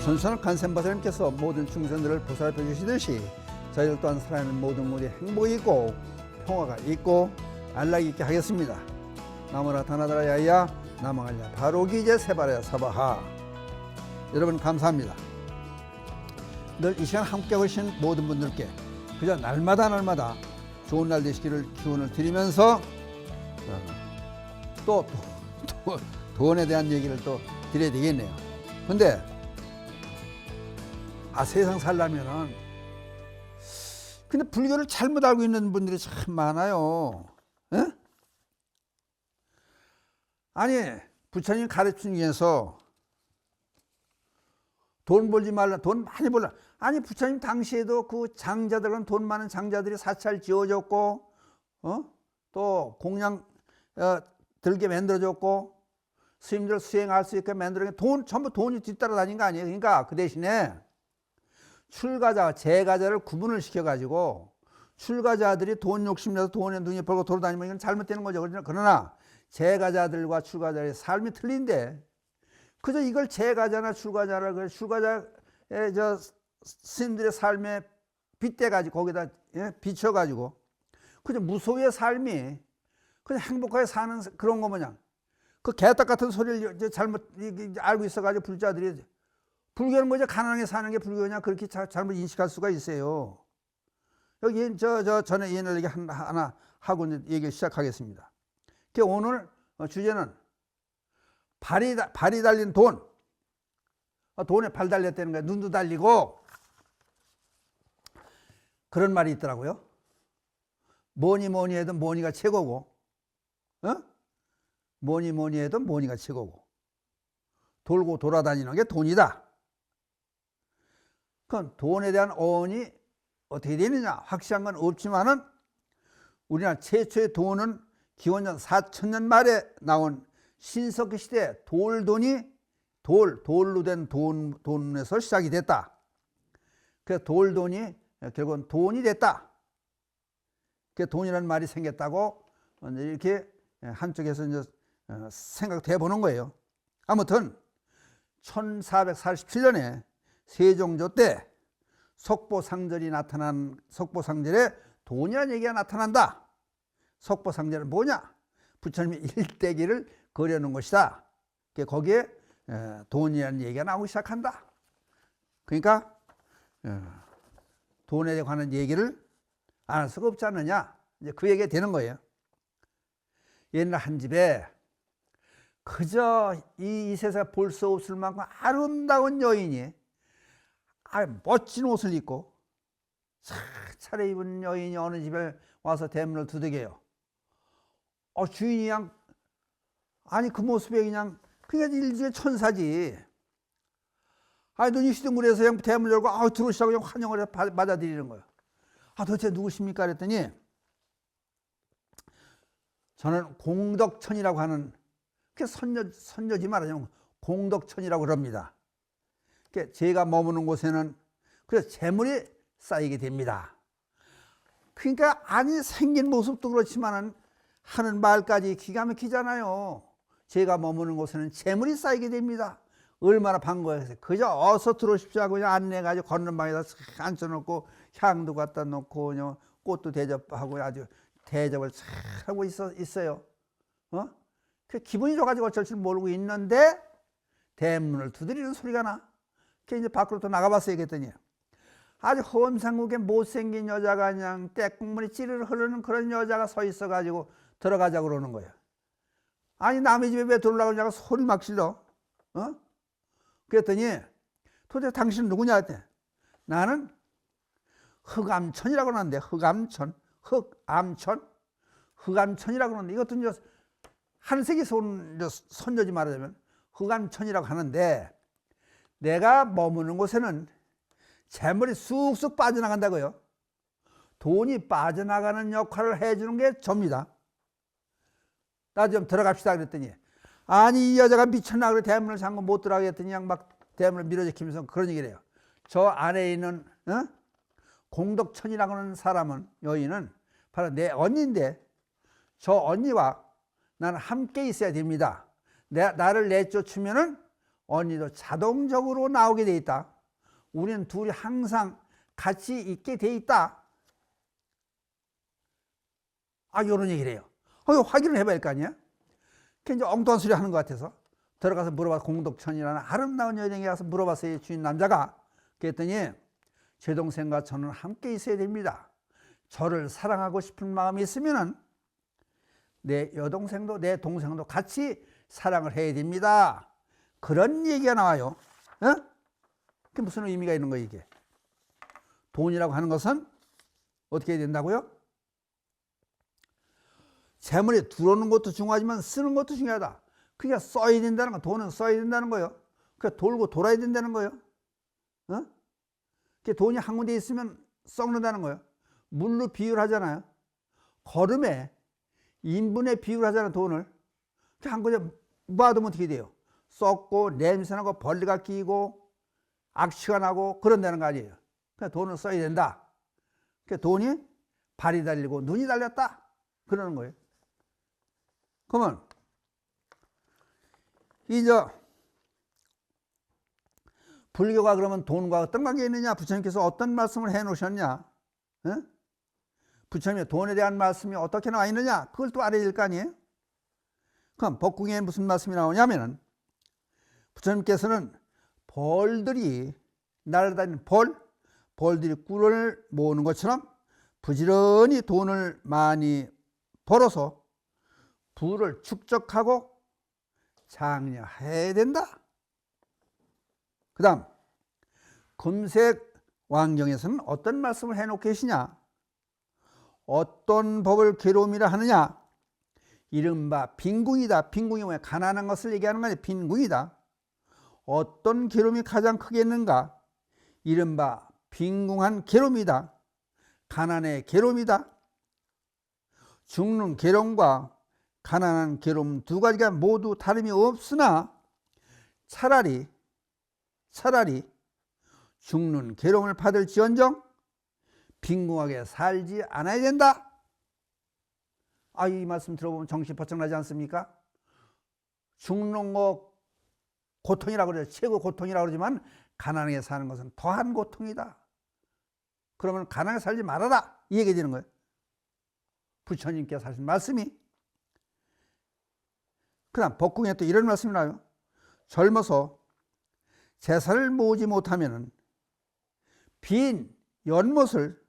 선선한 간센바사님께서 모든 중생들을 보살펴 주시듯이 저희들 또한 살아있는 모든 분이 행복이 있고 평화가 있고 안락이 있게 하겠습니다. 나무라 다나다라 야야 나망알야 바로기제 세바라야 사바하. 여러분 감사합니다. 늘 이 시간 함께 하신 모든 분들께 그저 날마다 좋은 날 되시기를 기원을 드리면서 또 돈에 대한 얘기를 또 드려야 되겠네요. 근데 세상 살려면은 근데 불교를 잘못 알고 있는 분들이 참 많아요. 에? 아니 부처님 가르침 중에서 돈 벌지 말라, 돈 많이 벌라. 아니 부처님 당시에도 그 장자들은 돈 많은 장자들이 사찰 지어줬고, 또 공양 들게 만들어줬고, 스님들 수행할 수 있게 만들어준 돈 전부 돈이 뒤따라다닌 거 아니에요. 그러니까 그 대신에 출가자, 재가자를 구분을 시켜가지고 출가자들이 돈 욕심내서 돈에 눈이 벌고 돌아다니면 이건 잘못되는 거죠. 그러나 재가자들과 출가자의 삶이 틀린데 그저 이걸 재가자나 출가자라 출가자의 스님들의 삶에 빗대가지고 거기다 비춰가지고 그저 무소의 삶이 그냥 행복하게 사는 그런 거 뭐냐. 그 개떡 같은 소리를 잘못 알고 있어가지고 불자들이 불교는 뭐죠? 가난하게 사는 게 불교냐 그렇게 잘못 인식할 수가 있어요. 여기 전에 얘기를 하나 하고 이제 얘기를 시작하겠습니다. 오늘 주제는 발이 달린 돈. 돈에 발 달렸다는 거야. 눈도 달리고 그런 말이 있더라고요. 뭐니 해도 뭐니가 최고고, 뭐니 해도 뭐니가 최고고, 돌고 돌아다니는 게 돈이다. 그건 돈에 대한 어원이 어떻게 되느냐 확실한 건 없지만은 우리나라 최초의 돈은 기원전 4000년 말에 나온 신석기 시대 돌돈이 돌로 된 돈에서 시작이 됐다. 그래서 돌돈이 결국은 돈이 됐다. 그 돈이라는 말이 생겼다고 이렇게 한쪽에서 이제 생각해 보는 거예요. 아무튼 1447년에 세종조 때 속보상절이 나타난 속보상절에 돈이라는 얘기가 나타난다. 속보상절은 뭐냐? 부처님이 일대기를 그려놓은 것이다. 거기에 돈이라는 얘기가 나오기 시작한다. 그러니까 돈에 관한 얘기를 안 할 수가 없지 않느냐. 이제 그 얘기가 되는 거예요. 옛날 한 집에 그저 이 세상에 볼 수 없을 만큼 아름다운 여인이 멋진 옷을 입고 차려입은 여인이 어느 집에 와서 대문을 두들겨요. 주인이 그냥 아니 그 모습에 그냥 일주의 천사지. 눈이 휘둥그레서 그냥 대문을 열고 들어오시라고 그냥 환영을 해서 맞아들이는 거예요. 도대체 누구십니까? 그랬더니 저는 공덕천이라고 하는 그 선녀지 말하자면 공덕천이라고 그럽니다. 제가 머무는 곳에는 그래서 재물이 쌓이게 됩니다. 그러니까 아니 생긴 모습도 그렇지만은 하는 말까지 기가 막히잖아요. 제가 머무는 곳에는 재물이 쌓이게 됩니다. 얼마나 반가워서 그저 어서 들어오십시오 하고 그냥 안내가지고 걷는 방에다 앉혀놓고 향도 갖다 놓고 꽃도 대접하고 아주 대접을 잘 하고 있어요. 그 기분이 좋아가지고 어쩔 줄 모르고 있는데 대문을 두드리는 소리가 나. 이제 밖으로 또 나가봤어요. 그랬더니 아주 험상궂게 못생긴 여자가 그냥 떼국물이 찌르르 흐르는 그런 여자가 서 있어가지고 들어가자고 그러는 거예요. 아니 남의 집에 왜 들어오려고 그러냐고 소리 막 질러. 그랬더니 도대체 당신은 누구냐 했더니 나는 흑암천이라고 그러는데 흑암천이라고 그러는데 이것도 이제 한세기에서 온 선녀지 말하자면 흑암천이라고 하는데 내가 머무는 곳에는 재물이 쑥쑥 빠져나간다고요. 돈이 빠져나가는 역할을 해주는 게 접니다. 나 좀 들어갑시다 그랬더니 아니 이 여자가 미쳤나 그래 대문을 잠궈 못 들어가게 했더니 그냥 막 대문을 밀어제키면서 그런 얘기를 해요. 저 안에 있는 공덕천이라고 하는 사람은 여인은 바로 내 언니인데 저 언니와 나는 함께 있어야 됩니다. 나를 내쫓으면은 언니도 자동적으로 나오게 돼 있다. 우리는 둘이 항상 같이 있게 돼 있다. 요런 얘기를 해요. 확인을 해봐야 할 거 아니야? 그 이제 엉뚱한 소리 하는 것 같아서 들어가서 물어봐서 공덕천이라는 아름다운 여인에게 가서 물어봤어요. 주인 남자가. 그랬더니 제 동생과 저는 함께 있어야 됩니다. 저를 사랑하고 싶은 마음이 있으면은 내 여동생도 내 동생도 같이 사랑을 해야 됩니다. 그런 얘기가 나와요. 그게 무슨 의미가 있는 거예요, 이게? 돈이라고 하는 것은 어떻게 해야 된다고요? 재물이 들어오는 것도 중요하지만 쓰는 것도 중요하다. 그게 써야 된다는 거, 돈은 써야 된다는 거예요. 그게 돌고 돌아야 된다는 거예요. 그게 돈이 한 군데 있으면 썩는다는 거예요. 물로 비유를 하잖아요. 걸음에 인분에 비유를 하잖아요, 돈을. 한 군데 놔두면 어떻게 돼요? 썩고 냄새나고 벌레가 끼고 악취가 나고 그런다는 거 아니에요. 그러니까 돈은 써야 된다. 그러니까 돈이 발이 달리고 눈이 달렸다. 그러는 거예요. 그러면 이제 불교가 그러면 돈과 어떤 관계가 있느냐? 부처님께서 어떤 말씀을 해 놓으셨냐? 부처님의 돈에 대한 말씀이 어떻게 나와 있느냐? 그걸 또 알아야 될 거 아니에요? 그럼 법궁에 무슨 말씀이 나오냐면은 부처님께서는 벌들이 날아다니는 벌들이 꿀을 모으는 것처럼 부지런히 돈을 많이 벌어서 부를 축적하고 장려해야 된다. 그 다음 금색 왕경에서는 어떤 말씀을 해놓고 계시냐? 어떤 법을 괴로움이라 하느냐? 이른바 빈궁이다. 빈궁이 뭐야? 가난한 것을 얘기하는 거냐? 빈궁이다. 어떤 괴로움이 가장 크겠는가? 이른바 빈궁한 괴로움이다. 가난의 괴로움이다. 죽는 괴로움과 가난한 괴로움 두 가지가 모두 다름이 없으나 차라리 죽는 괴로움을 받을지언정 빈궁하게 살지 않아야 된다. 이 말씀 들어보면 정신 번쩍 나지 않습니까? 죽는 거 고통이라고 그래요. 최고 고통이라고 그러지만 가난하게 사는 것은 더한 고통이다. 그러면 가난하게 살지 말아라. 이 얘기 되는 거예요. 부처님께서 하신 말씀이. 그 다음 법궁에 또 이런 말씀이 나와요. 젊어서 재산을 모으지 못하면 빈 연못을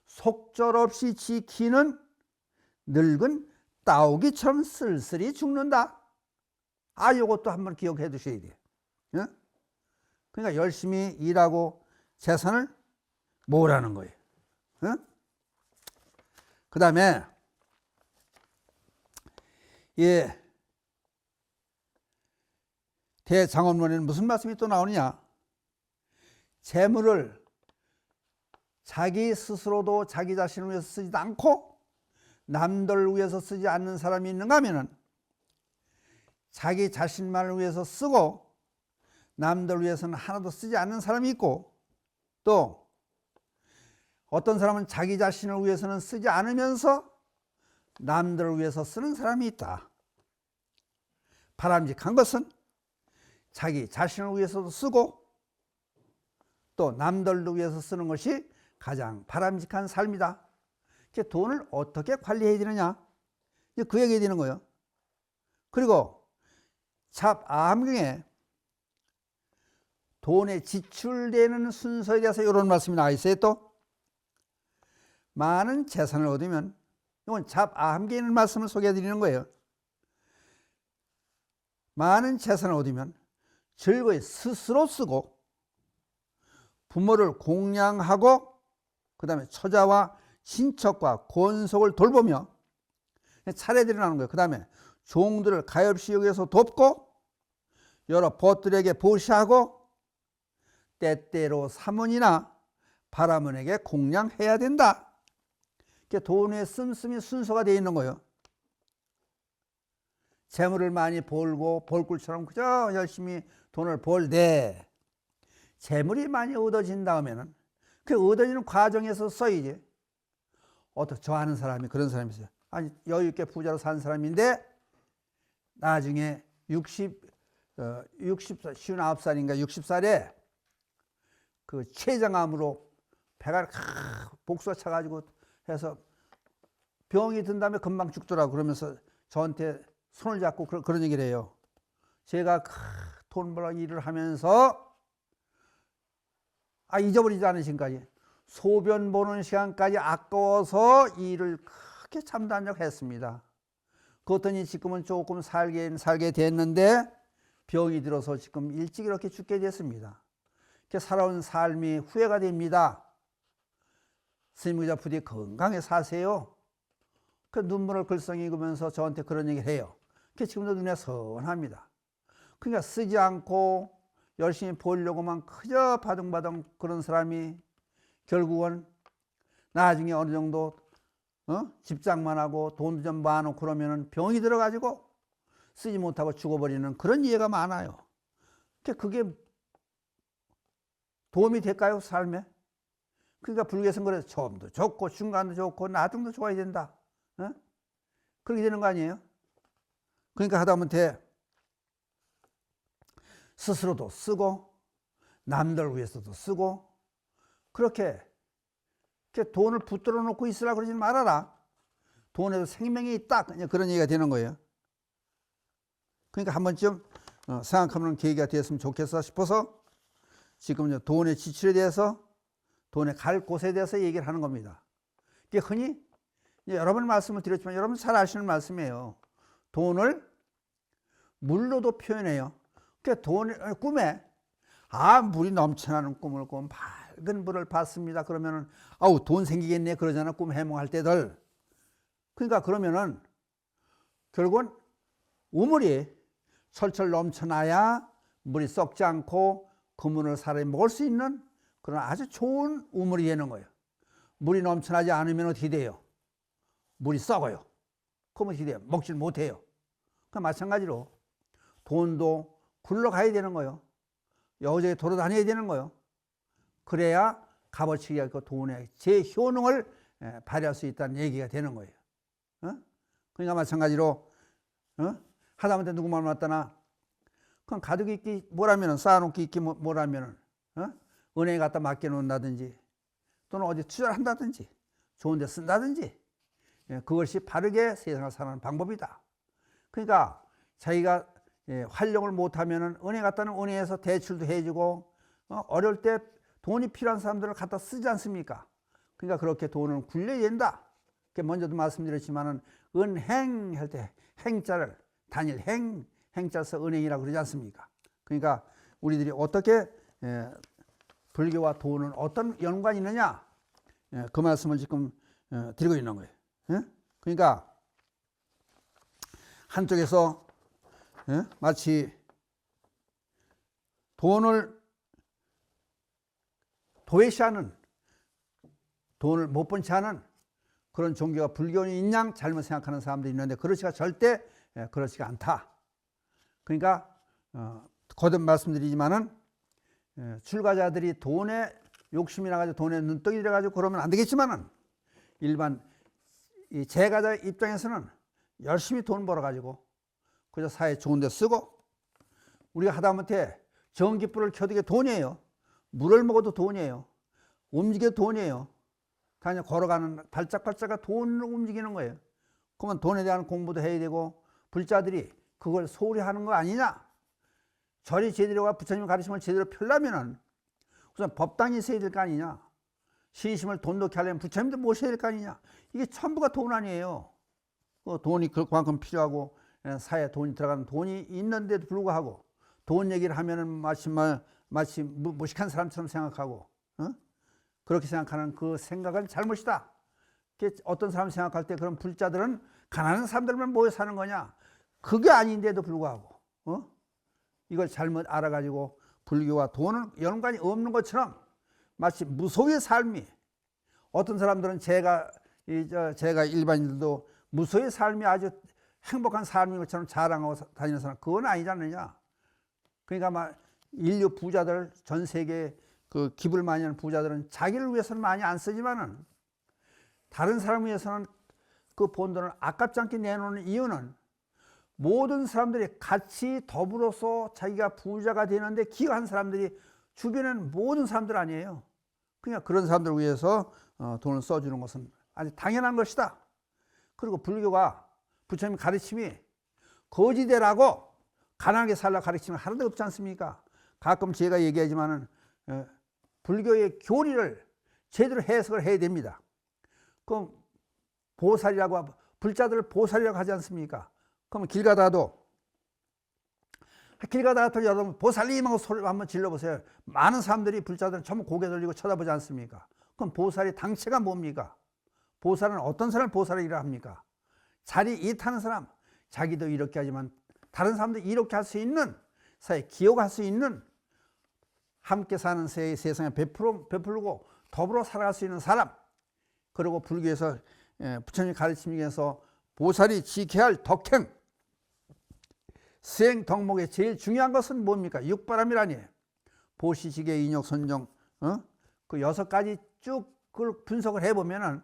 속절없이 지키는 늙은 따오기처럼 쓸쓸히 죽는다. 요것도 한번 기억해 두셔야 돼요. 그러니까 열심히 일하고 재산을 모으라는 거예요. 그 다음에 대장엄론에는 무슨 말씀이 또 나오느냐? 재물을 자기 스스로도 자기 자신을 위해서 쓰지도 않고 남들을 위해서 쓰지 않는 사람이 있는가 하면은 자기 자신만을 위해서 쓰고 남들을 위해서는 하나도 쓰지 않는 사람이 있고, 또 어떤 사람은 자기 자신을 위해서는 쓰지 않으면서 남들을 위해서 쓰는 사람이 있다. 바람직한 것은 자기 자신을 위해서도 쓰고 또 남들을 위해서 쓰는 것이 가장 바람직한 삶이다. 돈을 어떻게 관리해야 되느냐, 그 얘기 되는 거예요. 그리고 잡암경에 돈에 지출되는 순서에 대해서 이런 말씀이 나와 있어요. 또 많은 재산을 얻으면, 이건 잡암경에 있는 말씀을 소개해 드리는 거예요. 많은 재산을 얻으면 즐거이 스스로 쓰고 부모를 공양하고 그 다음에 처자와 친척과 권속을 돌보며 차례들이 나오는 거예요. 그 다음에 종들을 가엾이 여기서 돕고 여러 벗들에게 보시하고 때때로 사문이나 바라문에게 공양해야 된다. 이렇게 돈의 씀씀이 순서가 되어 있는 거예요. 재물을 많이 벌고 벌꿀처럼 그저 열심히 돈을 벌되 재물이 많이 얻어진 다음에는 그 얻어지는 과정에서 써야지. 저 아는 사람이 그런 사람이 있어요. 아니 여유 있게 부자로 산 사람인데 나중에 60 60살, 59살인가 60살에 그 췌장암으로 배가 복수가 차가지고 해서 병이 든 다음에 금방 죽더라고. 그러면서 저한테 손을 잡고 그런 얘기를 해요. 제가 돈 벌어 일을 하면서 잊어버리지 않으신까지 소변 보는 시간까지 아까워서 일을 크게 참단적 했습니다. 그렇더니 지금은 조금 살게 됐는데 병이 들어서 지금 일찍 이렇게 죽게 됐습니다. 이렇게 살아온 삶이 후회가 됩니다. 스님 그저 부디 건강히 사세요. 그 눈물을 글썽이면서 저한테 그런 얘기를 해요. 그게 지금도 눈에 선합니다. 그러니까 쓰지 않고 열심히 보려고만 그저 바둥바둥 그런 사람이 결국은 나중에 어느 정도 집장만 하고 돈도 좀 모아놓고 그러면은 병이 들어가지고 쓰지 못하고 죽어버리는 그런 예가 많아요. 그게 도움이 될까요, 삶에? 그러니까 불교에서는 그래서 처음도 좋고 중간도 좋고 나중도 좋아야 된다. 그렇게 되는 거 아니에요? 그러니까 하다못해 스스로도 쓰고 남들 위해서도 쓰고 그렇게 돈을 붙들어 놓고 있으라 그러지 말아라. 돈에도 생명이 있다. 그런 얘기가 되는 거예요. 그러니까 한 번쯤 생각하는 계기가 되었으면 좋겠어 싶어서 지금 돈의 지출에 대해서 돈에 갈 곳에 대해서 얘기를 하는 겁니다. 이게 흔히 여러 번 말씀을 드렸지만 여러분 잘 아시는 말씀이에요. 돈을 물로도 표현해요. 돈 꿈에 물이 넘쳐나는 꿈을 꾸면 밝은 불을 봤습니다. 그러면은 돈 생기겠네 그러잖아. 꿈 해몽할 때들. 그러니까 그러면은 결국은 우물이 철철 넘쳐나야 물이 썩지 않고 그 물을 사람이 먹을 수 있는 그런 아주 좋은 우물이 되는 거예요. 물이 넘쳐나지 않으면 어떻게 돼요? 물이 썩어요. 그러면 어떻게 돼요? 먹질 못해요. 그 마찬가지로 돈도 굴러가야 되는 거예요. 여기저기 돌아다녀야 되는 거예요. 그래야 값어치기가 있고 돈의 제 효능을 발휘할 수 있다는 얘기가 되는 거예요. 그러니까 마찬가지로 하다못해 누구 말 맞다나 그럼 가득 있기 뭐라면은 쌓아놓기 있기 뭐라면은 은행에 갖다 맡겨놓는다든지 또는 어디 투자를 한다든지 좋은 데 쓴다든지 그것이 바르게 세상을 사는 방법이다. 그러니까 자기가 활용을 못하면은 은행 갖다는 은행에서 대출도 해주고 어려울 때 돈이 필요한 사람들을 갖다 쓰지 않습니까? 그러니까 그렇게 돈을 굴려야 된다. 먼저도 말씀드렸지만은 은행 할 때 행자를 단일 행자를 써 은행이라고 그러지 않습니까? 그러니까 우리들이 어떻게 불교와 돈은 어떤 연관이 있느냐 그 말씀을 지금 드리고 있는 거예요. 그러니까 한쪽에서 마치 돈을 도외시하는 돈을 못 본 채 하는 그런 종교가 불교인 양 잘못 생각하는 사람들이 있는데 그렇지가 절대 그렇지가 않다. 그러니까 거듭 말씀드리지만은 출가자들이 돈에 욕심이 나가지고 돈에 눈덩이 들어가지고 그러면 안 되겠지만은 일반 이 재가자 입장에서는 열심히 돈 벌어가지고 그저 사회 좋은 데 쓰고 우리가 하다못해 전기불을 켜도 이게 돈이에요. 물을 먹어도 돈이에요. 움직여도 돈이에요. 그냥 걸어가는 발짝발짝가 돈으로 움직이는 거예요. 그러면 돈에 대한 공부도 해야 되고 불자들이 그걸 소홀히 하는 거 아니냐? 절이 제대로가 부처님 가르침을 제대로 펴려면은 우선 법당이 있어야 될 거 아니냐? 신심을 돈 넣게 하려면 부처님도 모셔야 될 거 아니냐? 이게 전부가 돈 아니에요. 돈이 그만큼 필요하고 사회에 돈이 들어가는 돈이 있는데도 불구하고 돈 얘기를 하면은 마치 무식한 사람처럼 생각하고 그렇게 생각하는 그 생각은 잘못이다. 어떤 사람 생각할 때 그런 불자들은 가난한 사람들만 모여 사는 거냐? 그게 아닌데도 불구하고 이걸 잘못 알아가지고 불교와 돈은 연관이 없는 것처럼 마치 무소유의 삶이 어떤 사람들은 제가 일반인들도 무소유의 삶이 아주 행복한 삶인 것처럼 자랑하고 다니는 사람 그건 아니지 않느냐. 그러니까 막 인류 부자들 전 세계 그 기부를 많이 하는 부자들은 자기를 위해서는 많이 안 쓰지만은 다른 사람을 위해서는 그 본 돈을 아깝지 않게 내놓는 이유는 모든 사람들이 같이 더불어서 자기가 부자가 되는데 기여한 사람들이 주변에는 모든 사람들 아니에요. 그냥 그런 사람들을 위해서 돈을 써주는 것은 아주 당연한 것이다. 그리고 불교가 부처님 가르침이 거지되라고 가난하게 살라 가르침은 하나도 없지 않습니까? 가끔 제가 얘기하지만은 불교의 교리를 제대로 해석을 해야 됩니다. 그럼 보살이라고 불자들을 보살이라고 하지 않습니까? 그럼 길 가다가도 여러분 보살님 하고 소리를 한번 질러보세요. 많은 사람들이 불자들은 전부 고개 돌리고 쳐다보지 않습니까? 그럼 보살의 당체가 뭡니까? 보살은 어떤 사람을 보살이라 합니까? 자리 이타는 사람, 자기도 이렇게 하지만 다른 사람도 이렇게 할 수 있는 사회 기여할 수 있는 함께 사는 세상에 베풀고 더불어 살아갈 수 있는 사람. 그리고 불교에서 부처님 가르침에서 보살이 지켜야 할 덕행 수행 덕목의 제일 중요한 것은 뭡니까? 육바람이라니. 보시지계 인욕 선정 그 6가지 쭉 그걸 분석을 해보면은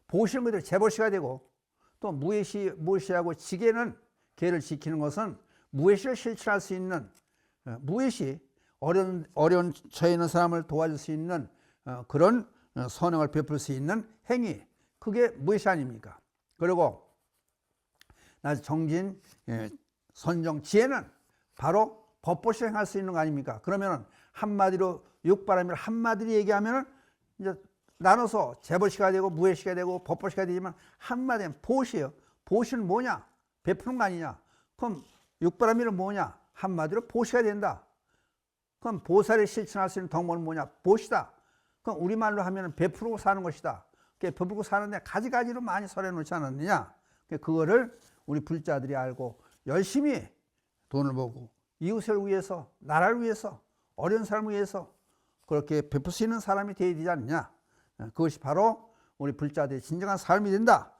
보시는 것들이 재보시가 되고 또 무예시하고 지계는 계를 지키는 것은 무예시를 실천할 수 있는 무예시 어려운 처해 있는 사람을 도와줄 수 있는 그런 선행을 베풀 수 있는 행위 그게 무예시 아닙니까? 그리고 나중에 정진 선정 지혜는 바로 법보 실행할 수 있는 거 아닙니까? 그러면은 한마디로 육바람이를 한마디로 얘기하면은 이제 나눠서 재보시가 되고 무예시가 되고 법보시가 되지만 한마디는 보시예요. 보시는 뭐냐? 베푸는 거 아니냐? 그럼 육바람이는 뭐냐? 한마디로 보시가 된다. 그럼 보살을 실천할 수 있는 덕목은 뭐냐? 보시다. 그럼 우리말로 하면은 베푸고 사는 것이다. 베푸고 사는데 가지가지로 많이 설해 놓지 않았느냐? 그거를 우리 불자들이 알고 열심히 돈을 벌고 이웃을 위해서 나라를 위해서 어려운 사람을 위해서 그렇게 베풀 수 있는 사람이 되어야 되지 않느냐. 그것이 바로 우리 불자들의 진정한 삶이 된다.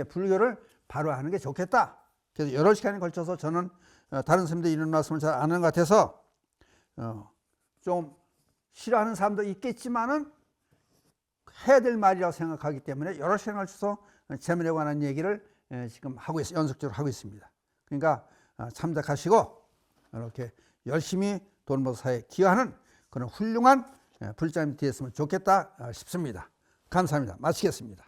불교를 바로 하는 게 좋겠다. 그래서 여러 시간에 걸쳐서 저는 다른 선생님들 이런 말씀을 잘 안 하는 것 같아서 좀 싫어하는 사람도 있겠지만은 해야 될 말이라고 생각하기 때문에 여러 시간에 걸쳐서 재물에 관한 얘기를 지금 연속적으로 하고 있습니다. 그러니까 참작하시고 이렇게 열심히 돈 벌어 사회에 기여하는 그런 훌륭한 불자님이 되었으면 좋겠다 싶습니다. 감사합니다. 마치겠습니다.